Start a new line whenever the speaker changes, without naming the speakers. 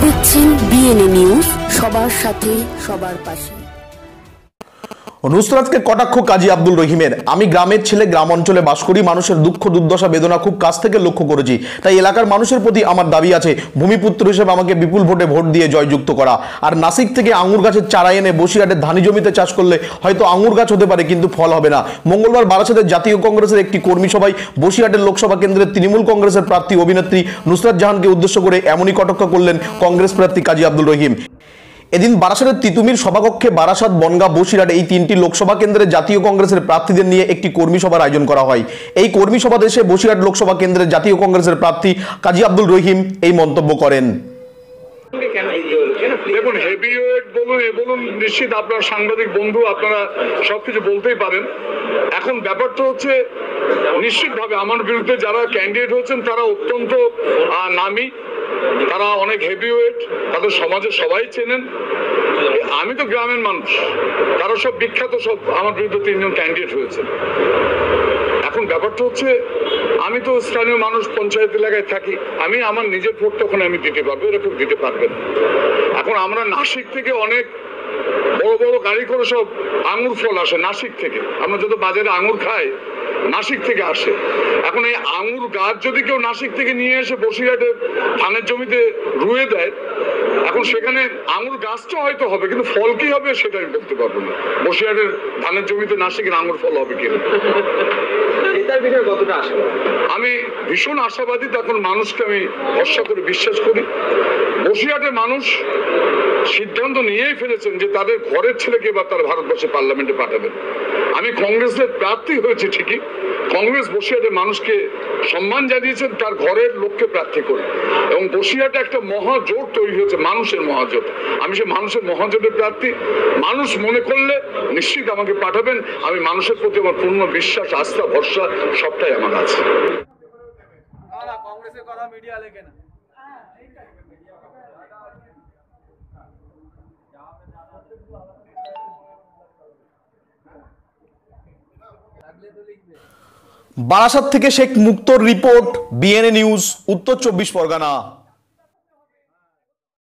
দেখছেন BNA news, সবার সাথে সবার পাশে।
নুসরাতকে কটাক্ষ কাজী আব্দুল রহিমের। আমি গ্রামের ছেলে, গ্রাম অঞ্চলে বাস করি, মানুষের দুঃখ দুর্দশা বেদনা খুব কাছ থেকে লক্ষ্য করেছি। তাই এলাকার মানুষের প্রতি আমার দাবি আছে ভূমিপুত্র হিসেবে আমাকে বিপুল ভোটে ভোট দিয়ে জয়যুক্ত করা। আর নাসিক থেকে আঙুর গাছের চারা এনে বসিরহাটের ধানি জমিতে চাষ করলে হয়তো আঙুর গাছ হতে পারে, কিন্তু ফল হবে না। মঙ্গলবার বারাসাতের জাতীয় কংগ্রেসের একটি কর্মী সভায় বসিরহাটের লোকসভা কেন্দ্রের তৃণমূল কংগ্রেসের প্রার্থী অভিনেত্রী নুসরাত জাহানকে উদ্দেশ্য করে এমনই কটাক্ষ করলেন কংগ্রেস প্রার্থী কাজী আব্দুল রহিম। এদিন বারাসাতের তিতুমির সভাকক্ষে বারাসাত, বনগাঁ, বসিরহাট এই তিনটি লোকসভা কেন্দ্রের জাতীয় কংগ্রেসের প্রার্থীদের নিয়ে একটি কর্মী সভার আয়োজন করা হয়। এই কর্মী সভাতে এসে বসিরহাট লোকসভা কেন্দ্রের জাতীয় কংগ্রেসের প্রার্থী কাজী আব্দুল রহিম এই মন্তব্য করেন।
দেখুন, হেভিওয়েট বলুন নিশ্চিত আপনার সাংবাদিক বন্ধু, আপনারা সবকিছু বলতেই পারেন। এখন ব্যাপারটা হচ্ছে নিশ্চিতভাবে আমার বিরুদ্ধে যারা ক্যান্ডিডেট হয়েছেন তারা অত্যন্ত নামী, তারা অনেক হেভিওয়েট, তাদের সমাজে সবাই চেনেন। আমি তো গ্রামের মানুষ, তারা সব বিখ্যাত, সব আমার বিরুদ্ধে 3 জন ক্যান্ডিডেট হয়েছে। এখন ব্যাপারটা হচ্ছে আমি তো স্থানীয় মানুষ, পঞ্চায়েত এলাকায় থাকি, আমি আমার নিজের ভোট তখন আমি দিতে পারবো, এরকম দিতে পারবেন। এখন আমরা নাসিক থেকে অনেক বড় বড় গাড়ি করে সব আঙুর ফল আসে নাসিক থেকে, আমরা যত বাজারে আঙুর খাই নাসিক থেকে আসে। এখন এই আঙুর গাছ যদি কেউ নাসিক থেকে নিয়ে এসে বসিরহাটে ধানের জমিতে রুয়ে দেয়, এখন সেখানে আঙুর গাছটা হয়তো হবে, কিন্তু ফল কি হবে সেটা আমি বলতে পারবো না। বসিরহাটের ধানের জমিতে নাসিকের আঙুর ফল হবে কিনা আমি ভীষণ আশাবাদী। তখন মানুষকে আমি ভরসা করে বিশ্বাস করি। বসিরহাটের মানুষ সিদ্ধান্ত নিয়েই ফেলেছেন যে তাদের ঘরের ছেলেকে এবার তারা ভারতবর্ষের পার্লামেন্টে পাঠাবেন। আমি কংগ্রেসের প্রার্থী হয়েছে ঠিকই, কংগ্রেস বসিরহাটের মানুষকে সম্মান জানিয়েছেন তার ঘরের লোককে প্রার্থী করে, এবং বসিরহাটে একটা মহাজোট তৈরি হয়েছে, মানুষের মহাজোট। আমি সে মানুষের মহাজোটের প্রার্থী। মানুষ মনে করলে নিশ্চিত আমাকে পাঠাবেন। আমি মানুষের প্রতি আমার পূর্ণ বিশ্বাস, আস্থা, ভরসা সবটাই আমার আছে।
কংগ্রেসের কথা মিডিয়া লেখে না।
বারাসাত থেকে শেখ মুক্তোর রিপোর্ট, বিএনএ নিউজ, উত্তর 24 পরগনা।